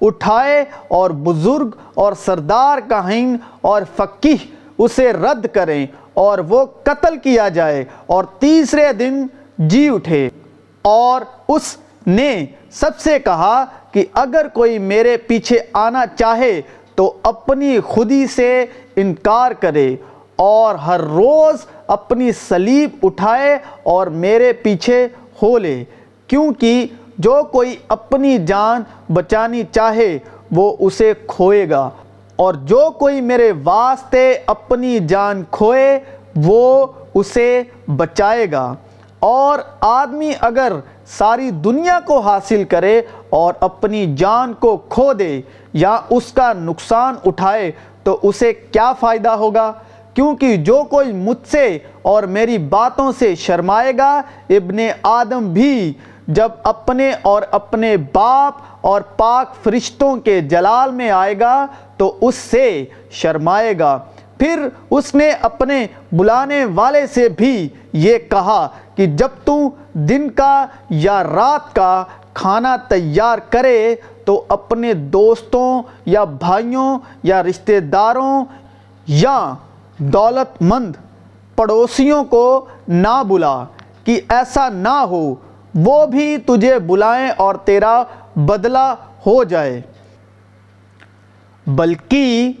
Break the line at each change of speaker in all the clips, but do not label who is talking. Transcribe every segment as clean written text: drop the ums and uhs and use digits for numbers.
اٹھائے اور بزرگ اور سردار کاہن اور فقیہ اسے رد کریں اور وہ قتل کیا جائے اور تیسرے دن جی اٹھے۔ اور اس نے سب سے کہا کہ اگر کوئی میرے پیچھے آنا چاہے تو اپنی خودی سے انکار کرے اور ہر روز اپنی صلیب اٹھائے اور میرے پیچھے ہو لے، کیونکہ جو کوئی اپنی جان بچانی چاہے وہ اسے کھوئے گا، اور جو کوئی میرے واسطے اپنی جان کھوئے وہ اسے بچائے گا۔ اور آدمی اگر ساری دنیا کو حاصل کرے اور اپنی جان کو کھو دے یا اس کا نقصان اٹھائے تو اسے کیا فائدہ ہوگا؟ کیونکہ جو کوئی مجھ سے اور میری باتوں سے شرمائے گا، ابن آدم بھی جب اپنے اور اپنے باپ اور پاک فرشتوں کے جلال میں آئے گا تو اس سے شرمائے گا۔ پھر اس نے اپنے بلانے والے سے بھی یہ کہا کہ جب تو دن کا یا رات کا کھانا تیار کرے تو اپنے دوستوں یا بھائیوں یا رشتہ داروں یا دولت مند پڑوسیوں کو نہ بلا کہ ایسا نہ ہو وہ بھی تجھے بلائیں اور تیرا بدلہ ہو جائے، بلکہ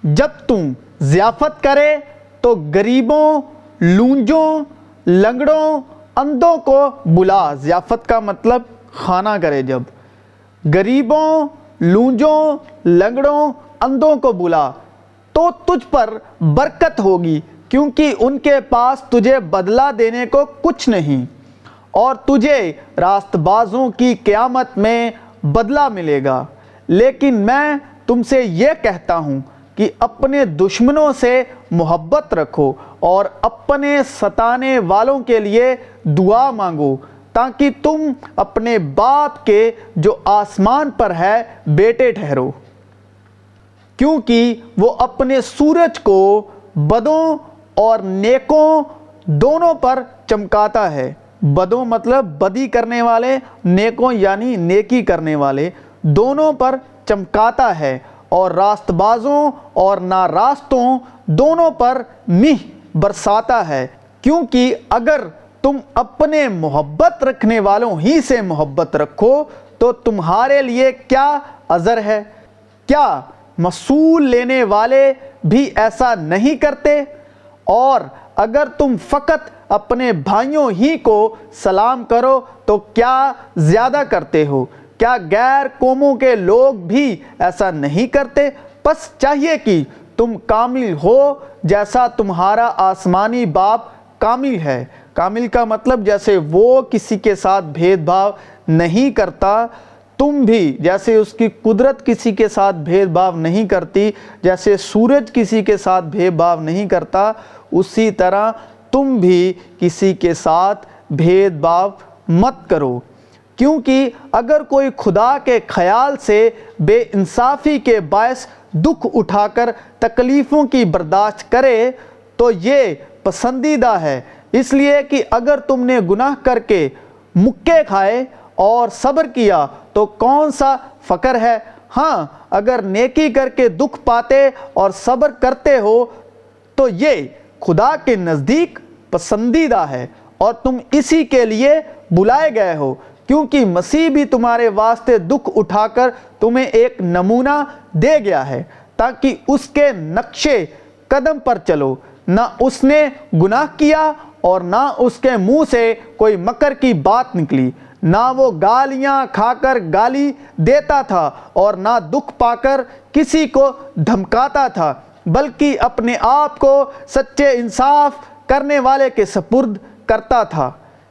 جب تم ضیافت کرے تو غریبوں، لونجوں، لنگڑوں، اندھوں کو بلا۔ ضیافت کا مطلب کھانا کرے، جب غریبوں، لونجوں، لنگڑوں، اندھوں کو بلا تو تجھ پر برکت ہوگی، کیونکہ ان کے پاس تجھے بدلہ دینے کو کچھ نہیں، اور تجھے راست بازوں کی قیامت میں بدلہ ملے گا۔ لیکن میں تم سے یہ کہتا ہوں کہ اپنے دشمنوں سے محبت رکھو اور اپنے ستانے والوں کے لیے دعا مانگو، تاکہ تم اپنے باپ کے جو آسمان پر ہے بیٹے ٹھہرو، کیونکہ وہ اپنے سورج کو بدوں اور نیکوں دونوں پر چمکاتا ہے۔ بدوں مطلب بدی کرنے والے، نیکوں یعنی نیکی کرنے والے، دونوں پر چمکاتا ہے، اور راست بازوں اور ناراستوں دونوں پر مہ برساتا ہے۔ کیونکہ اگر تم اپنے محبت رکھنے والوں ہی سے محبت رکھو تو تمہارے لیے کیا عذر ہے؟ کیا محصول لینے والے بھی ایسا نہیں کرتے؟ اور اگر تم فقط اپنے بھائیوں ہی کو سلام کرو تو کیا زیادہ کرتے ہو؟ کیا غیر قوموں کے لوگ بھی ایسا نہیں کرتے؟ پس چاہیے کہ تم کامل ہو جیسا تمہارا آسمانی باپ کامل ہے۔ کامل کا مطلب جیسے وہ کسی کے ساتھ بھید بھاؤ نہیں کرتا، تم بھی جیسے اس کی قدرت کسی کے ساتھ بھید بھاؤ نہیں کرتی، جیسے سورج کسی کے ساتھ بھید بھاؤ نہیں کرتا، اسی طرح تم بھی کسی کے ساتھ بھید بھاؤ مت کرو۔ کیونکہ اگر کوئی خدا کے خیال سے بے انصافی کے باعث دکھ اٹھا کر تکلیفوں کی برداشت کرے تو یہ پسندیدہ ہے، اس لیے کہ اگر تم نے گناہ کر کے مکے کھائے اور صبر کیا تو کون سا فخر ہے؟ ہاں، اگر نیکی کر کے دکھ پاتے اور صبر کرتے ہو تو یہ خدا کے نزدیک پسندیدہ ہے، اور تم اسی کے لیے بلائے گئے ہو، کیونکہ مسیح بھی تمہارے واسطے دکھ اٹھا کر تمہیں ایک نمونہ دے گیا ہے تاکہ اس کے نقش قدم پر چلو۔ نہ اس نے گناہ کیا اور نہ اس کے منہ سے کوئی مکر کی بات نکلی، نہ وہ گالیاں کھا کر گالی دیتا تھا اور نہ دکھ پا کر کسی کو دھمکاتا تھا، بلکہ اپنے آپ کو سچے انصاف کرنے والے کے سپرد کرتا تھا۔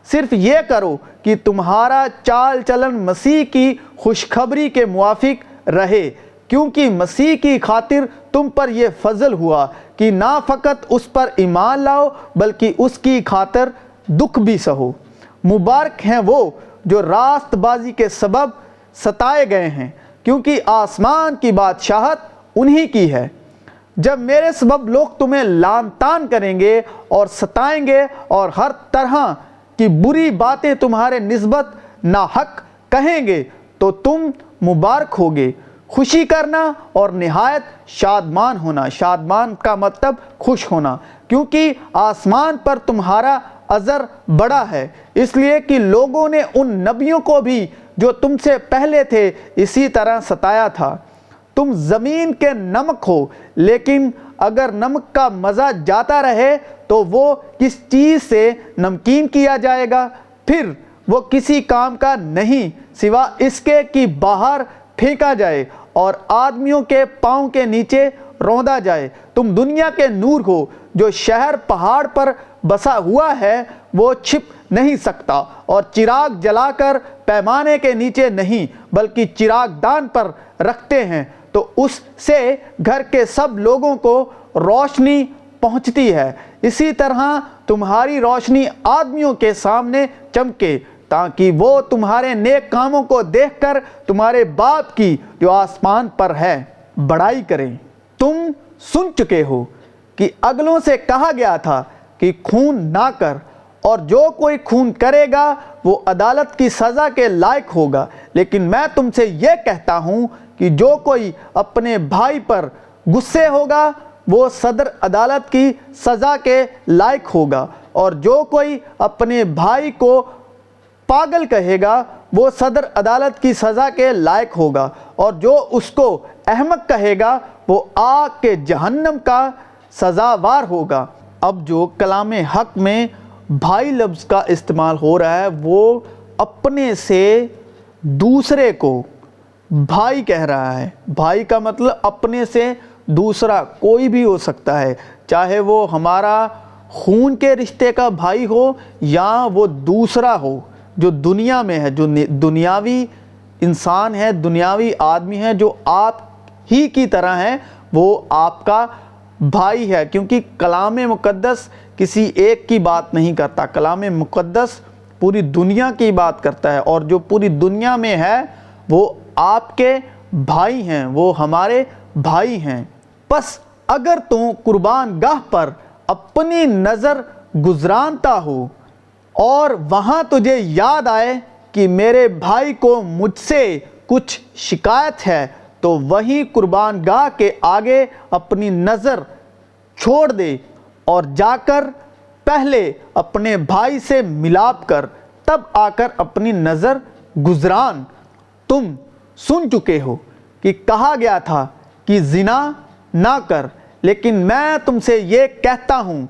صرف یہ کرو کہ تمہارا چال چلن مسیح کی خوشخبری کے موافق رہے، کیونکہ مسیح کی خاطر تم پر یہ فضل ہوا کہ نہ فقط اس پر ایمان لاؤ بلکہ اس کی خاطر دکھ بھی سہو۔ مبارک ہیں وہ جو راست بازی کے سبب ستائے گئے ہیں، کیونکہ آسمان کی بادشاہت انہی کی ہے۔ جب میرے سبب لوگ تمہیں لعن طعن کریں گے اور ستائیں گے اور ہر طرح کی بری باتیں تمہارے نسبت ناحق کہیں گے تو تم مبارک ہوگے، خوشی کرنا اور نہایت شادمان ہونا۔ شادمان کا مطلب خوش ہونا، کیونکہ آسمان پر تمہارا اجر بڑا ہے، اس لیے کہ لوگوں نے ان نبیوں کو بھی جو تم سے پہلے تھے اسی طرح ستایا تھا۔ تم زمین کے نمک ہو، لیکن اگر نمک کا مزہ جاتا رہے تو وہ کس چیز سے نمکین کیا جائے گا؟ پھر وہ کسی کام کا نہیں سوا اس کے کہ باہر پھینکا جائے اور آدمیوں کے پاؤں کے نیچے روندا جائے۔ تم دنیا کے نور ہو۔ جو شہر پہاڑ پر بسا ہوا ہے وہ چھپ نہیں سکتا، اور چراغ جلا کر پیمانے کے نیچے نہیں بلکہ چراغ دان پر رکھتے ہیں، تو اس سے گھر کے سب لوگوں کو روشنی پہنچتی ہے۔ اسی طرح تمہاری روشنی آدمیوں کے سامنے چمکے، تاکہ وہ تمہارے نیک کاموں کو دیکھ کر تمہارے باپ کی جو آسمان پر ہے بڑائی کریں۔ تم سن چکے ہو کہ اگلوں سے کہا گیا تھا کہ خون نہ کر، اور جو کوئی خون کرے گا وہ عدالت کی سزا کے لائق ہوگا۔ لیکن میں تم سے یہ کہتا ہوں کہ جو کوئی اپنے بھائی پر غصے ہوگا وہ صدر عدالت کی سزا کے لائق ہوگا، اور جو کوئی اپنے بھائی کو پاگل کہے گا وہ صدر عدالت کی سزا کے لائق ہوگا، اور جو اس کو احمق کہے گا وہ آگ کے جہنم کا سزاوار ہوگا۔ اب جو کلام حق میں بھائی لفظ کا استعمال ہو رہا ہے وہ اپنے سے دوسرے کو بھائی کہہ رہا ہے۔ بھائی کا مطلب اپنے سے دوسرا کوئی بھی ہو سکتا ہے، چاہے وہ ہمارا خون کے رشتے کا بھائی ہو یا وہ دوسرا ہو جو دنیا میں ہے، جو دنیاوی انسان ہے، دنیاوی آدمی ہے، جو آپ ہی کی طرح ہے، وہ آپ کا بھائی ہے۔ کیونکہ کلام مقدس کسی ایک کی بات نہیں کرتا، کلام مقدس پوری دنیا کی بات کرتا ہے، اور جو پوری دنیا میں ہے وہ آپ کے بھائی ہیں، وہ ہمارے بھائی ہیں۔ پس اگر تو قربان گاہ پر اپنی نظر گزرانتا ہو اور وہاں تجھے یاد آئے کہ میرے بھائی کو مجھ سے کچھ شکایت ہے، تو وہیں قربان گاہ کے آگے اپنی نظر چھوڑ دے اور جا کر پہلے اپنے بھائی سے ملاپ کر، تب آ کر اپنی نظر گزران۔ تم سن چکے ہو کہ کہا گیا تھا کہ زنا نہ کر، لیکن میں تم سے یہ کہتا ہوں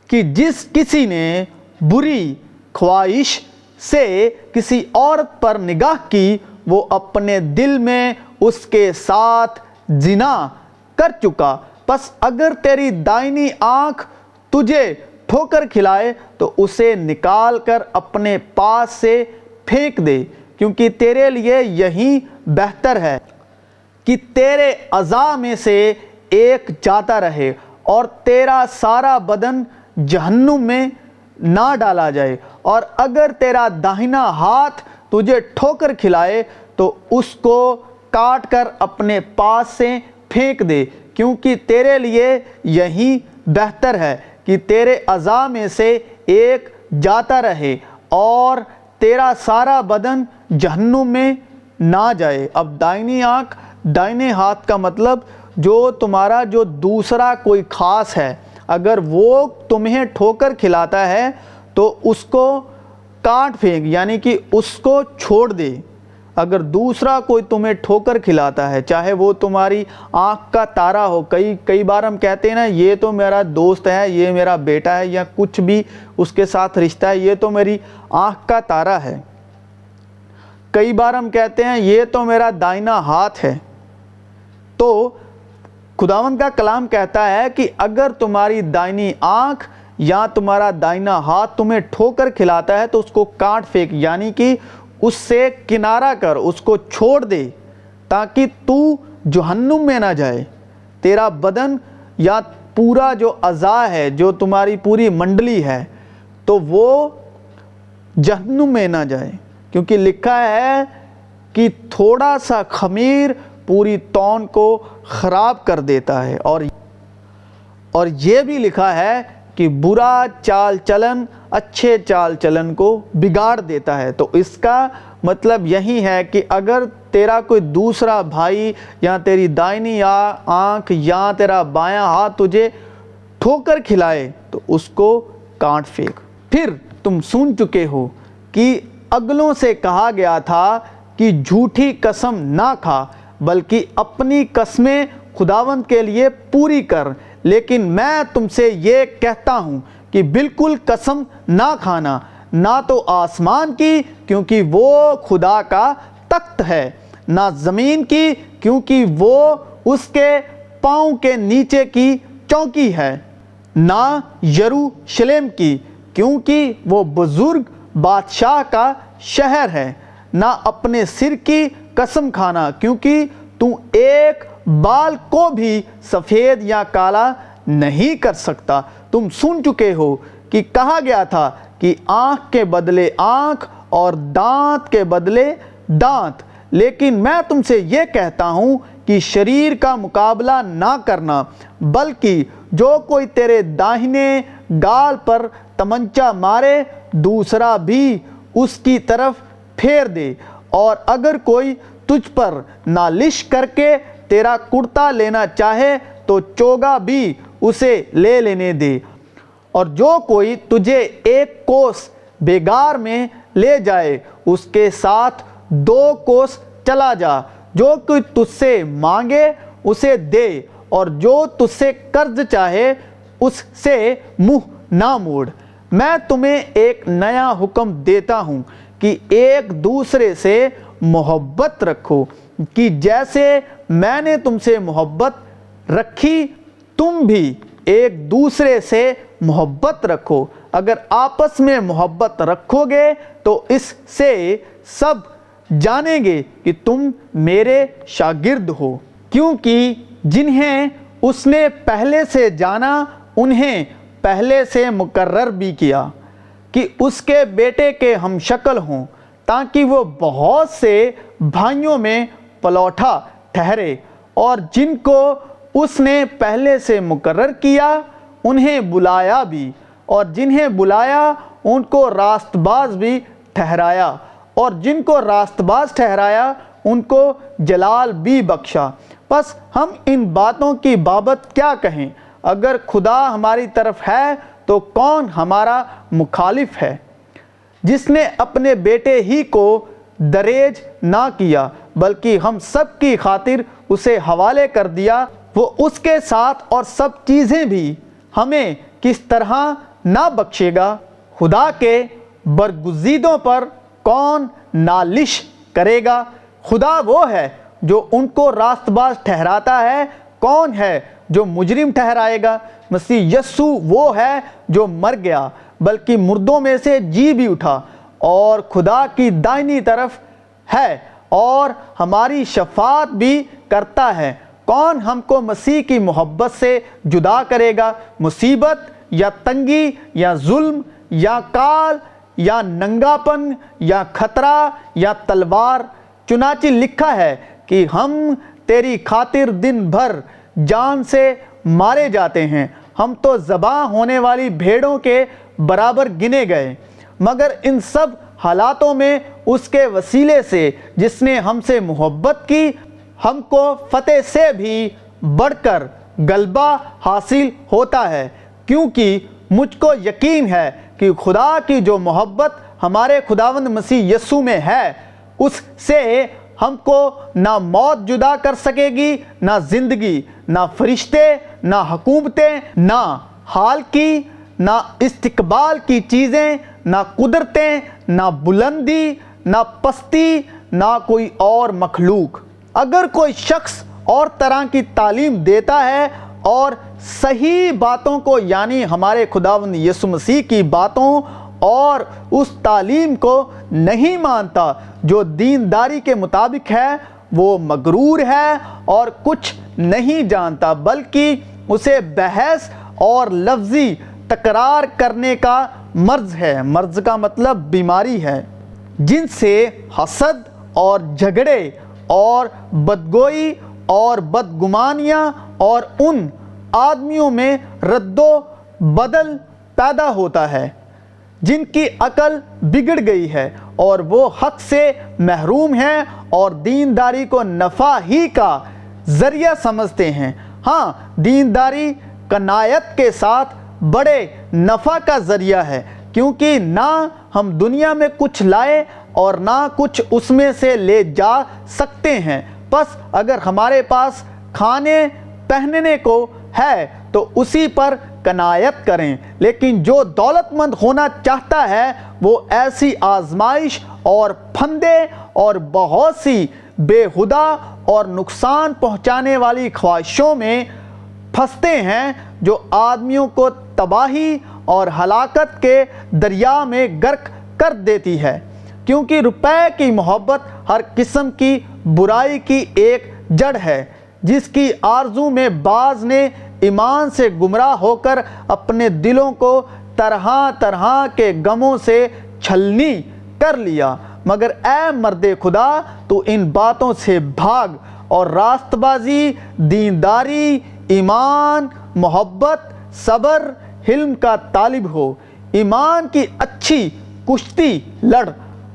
کہ جس کسی نے بری خواہش سے کسی عورت پر نگاہ کی وہ اپنے دل میں اس کے ساتھ زنا کر چکا۔ پس اگر تیری دائنی آنکھ تجھے ٹھوکر کھلائے تو اسے نکال کر اپنے پاس سے پھینک دے، کیونکہ تیرے لیے یہی بہتر ہے کہ تیرے اعضاء میں سے ایک جاتا رہے اور تیرا سارا بدن جہنم میں نہ ڈالا جائے، اور اگر تیرا داہنا ہاتھ تجھے ٹھوکر کھلائے تو اس کو کاٹ کر اپنے پاس سے پھینک دے، کیونکہ تیرے لیے یہی بہتر ہے کہ تیرے اعضاء میں سے ایک جاتا رہے اور تیرا سارا بدن جہنم میں نہ جائے۔ اب دائنی آنکھ، دائنے ہاتھ کا مطلب جو تمہارا جو دوسرا کوئی خاص ہے، اگر وہ تمہیں ٹھوکر کھلاتا ہے تو اس کو کاٹ پھینک، یعنی کہ اس کو چھوڑ دے۔ اگر دوسرا کوئی تمہیں ٹھوکر کھلاتا ہے، چاہے وہ تمہاری آنکھ کا تارا ہو، کئی بار ہم کہتے ہیں نا یہ تو میرا دوست ہے، یہ میرا بیٹا ہے، یا کچھ بھی اس کے ساتھ رشتہ ہے، یہ تو میری آنکھ کا تارا ہے۔ کئی بار ہم کہتے ہیں یہ تو میرا دائنا ہاتھ ہے۔ تو خداوند کا کلام کہتا ہے کہ اگر تمہاری دائنی آنکھ یا تمہارا دائنا ہاتھ تمہیں ٹھوکر کھلاتا ہے تو اس کو کاٹ پھینک، یعنی کہ اس سے کنارہ کر، اس کو چھوڑ دے، تاکہ تو جہنم میں نہ جائے۔ تیرا بدن یا پورا جو اعضاء ہے، جو تمہاری پوری منڈلی ہے، تو وہ جہنم میں نہ جائے، کیونکہ لکھا ہے کہ تھوڑا سا خمیر پوری تون کو خراب کر دیتا ہے، اور یہ بھی لکھا ہے کہ برا چال چلن اچھے چال چلن کو بگاڑ دیتا ہے۔ تو اس کا مطلب یہی ہے کہ اگر تیرا کوئی دوسرا بھائی یا تیری دائنی آنکھ یا تیرا بایاں ہاتھ تجھے ٹھوکر کھلائے تو اس کو کاٹ پھینک۔ پھر تم سن چکے ہو کہ اگلوں سے کہا گیا تھا کہ جھوٹی قسم نہ کھا بلکہ اپنی قسمیں خداوند کے لیے پوری کر، لیکن میں تم سے یہ کہتا ہوں کہ بالکل قسم نہ کھانا، نہ تو آسمان کی کیونکہ وہ خدا کا تخت ہے، نہ زمین کی کیونکہ وہ اس کے پاؤں کے نیچے کی چوکی ہے، نہ یروشلم کی کیونکہ وہ بزرگ بادشاہ کا شہر ہے، نہ اپنے سر کی قسم کھانا کیونکہ تو ایک بال کو بھی سفید یا کالا نہیں کر سکتا۔ تم سن چکے ہو کہ کہا گیا تھا کہ آنکھ کے بدلے آنکھ اور دانت کے بدلے دانت، لیکن میں تم سے یہ کہتا ہوں کہ شریر کا مقابلہ نہ کرنا، بلکہ جو کوئی تیرے داہنے گال پر تمنچا مارے دوسرا بھی اس کی طرف پھیر دے، اور اگر کوئی تجھ پر نالش کر کے تیرا کرتا لینا چاہے تو چوگا بھی اسے لے لینے دے، اور جو کوئی تجھے ایک کوس بیگار میں لے جائے اس کے ساتھ 2 کوس چلا جا۔ جو کوئی تجھ سے مانگے اسے دے، اور جو تجھ سے قرض چاہے اس سے منہ نہ موڑ۔ میں تمہیں ایک نیا حکم دیتا ہوں کہ ایک دوسرے سے محبت رکھو، کہ جیسے میں نے تم سے محبت رکھی تم بھی ایک دوسرے سے محبت رکھو۔ اگر آپس میں محبت رکھو گے تو اس سے سب جانیں گے کہ تم میرے شاگرد ہو، کیونکہ جنہیں اس نے پہلے سے جانا انہیں پہلے سے مقرر بھی کیا کہ اس کے بیٹے کے ہم شکل ہوں، تاکہ وہ بہت سے بھائیوں میں پلوٹا ٹھہرے، اور جن کو اس نے پہلے سے مقرر کیا انہیں بلایا بھی، اور جنہیں بلایا ان کو راست باز بھی ٹھہرایا، اور جن کو راست باز ٹھہرایا ان کو جلال بھی بخشا۔ پس ہم ان باتوں کی بابت کیا کہیں؟ اگر خدا ہماری طرف ہے تو کون ہمارا مخالف ہے؟ جس نے اپنے بیٹے ہی کو دریج نہ کیا بلکہ ہم سب کی خاطر اسے حوالے کر دیا، وہ اس کے ساتھ اور سب چیزیں بھی ہمیں کس طرح نہ بخشے گا؟ خدا کے برگزیدوں پر کون نالش کرے گا؟ خدا وہ ہے جو ان کو راست باز ٹھہراتا ہے، کون ہے جو مجرم ٹھہرائے گا؟ مسیح یسوع وہ ہے جو مر گیا بلکہ مردوں میں سے جی بھی اٹھا اور خدا کی دائنی طرف ہے اور ہماری شفاعت بھی کرتا ہے۔ کون ہم کو مسیح کی محبت سے جدا کرے گا؟ مصیبت یا تنگی یا ظلم یا کال یا ننگاپن یا خطرہ یا تلوار؟ چنانچہ لکھا ہے کہ ہم تیری خاطر دن بھر جان سے مارے جاتے ہیں، ہم تو ذبح ہونے والی بھیڑوں کے برابر گنے گئے۔ مگر ان سب حالاتوں میں اس کے وسیلے سے جس نے ہم سے محبت کی ہم کو فتح سے بھی بڑھ کر غلبہ حاصل ہوتا ہے، کیونکہ مجھ کو یقین ہے کہ خدا کی جو محبت ہمارے خداوند مسیح یسوع میں ہے اس سے ہم کو نہ موت جدا کر سکے گی، نہ زندگی، نہ فرشتے، نہ حکومتیں، نہ حال کی، نہ استقبال کی چیزیں، نہ قدرتیں، نہ بلندی، نہ پستی، نہ کوئی اور مخلوق۔ اگر کوئی شخص اور طرح کی تعلیم دیتا ہے اور صحیح باتوں کو یعنی ہمارے خداوند یسوع مسیح کی باتوں اور اس تعلیم کو نہیں مانتا جو دینداری کے مطابق ہے، وہ مغرور ہے اور کچھ نہیں جانتا بلکہ اسے بحث اور لفظی تکرار کرنے کا مرض ہے۔ مرض کا مطلب بیماری ہے، جن سے حسد اور جھگڑے اور بدگوئی اور بدگمانیاں اور ان آدمیوں میں رد و بدل پیدا ہوتا ہے جن کی عقل بگڑ گئی ہے اور وہ حق سے محروم ہیں اور دینداری کو نفع ہی کا ذریعہ سمجھتے ہیں۔ ہاں، دینداری قناعت کے ساتھ بڑے نفع کا ذریعہ ہے، کیونکہ نہ ہم دنیا میں کچھ لائے اور نہ کچھ اس میں سے لے جا سکتے ہیں، پس اگر ہمارے پاس کھانے پہننے کو ہے تو اسی پر قناعت کریں۔ لیکن جو دولت مند ہونا چاہتا ہے وہ ایسی آزمائش اور پھندے اور بہت سی بےہودہ اور نقصان پہنچانے والی خواہشوں میں پھنستے ہیں جو آدمیوں کو تباہی اور ہلاکت کے دریا میں غرق کر دیتی ہے، کیونکہ روپے کی محبت ہر قسم کی برائی کی ایک جڑ ہے، جس کی آرزو میں بعض نے ایمان سے گمراہ ہو کر اپنے دلوں کو طرح طرح کے غموں سے چھلنی کر لیا۔ مگر اے مرد خدا، تو ان باتوں سے بھاگ اور راست بازی، دینداری، ایمان، محبت، صبر، حلم کا طالب ہو۔ ایمان کی اچھی کشتی لڑ،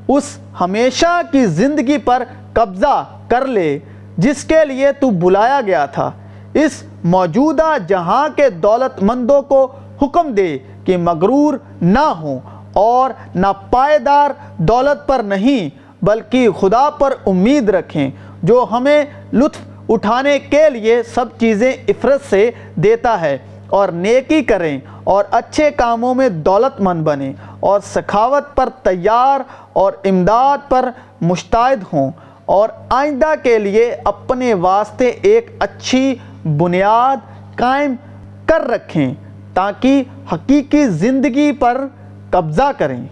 اس ہمیشہ کی زندگی پر قبضہ کر لے جس کے لیے تو بلایا گیا تھا۔ اس موجودہ جہاں کے دولت مندوں کو حکم دے کہ مغرور نہ ہوں اور نہ پائیدار دولت پر نہیں بلکہ خدا پر امید رکھیں، جو ہمیں لطف اٹھانے کے لیے سب چیزیں عفرت سے دیتا ہے، اور نیکی کریں اور اچھے کاموں میں دولت مند بنیں اور سخاوت پر تیار اور امداد پر مستعد ہوں، اور آئندہ کے لیے اپنے واسطے ایک اچھی بنیاد قائم کر رکھیں تاکہ حقیقی زندگی پر قبضہ کریں۔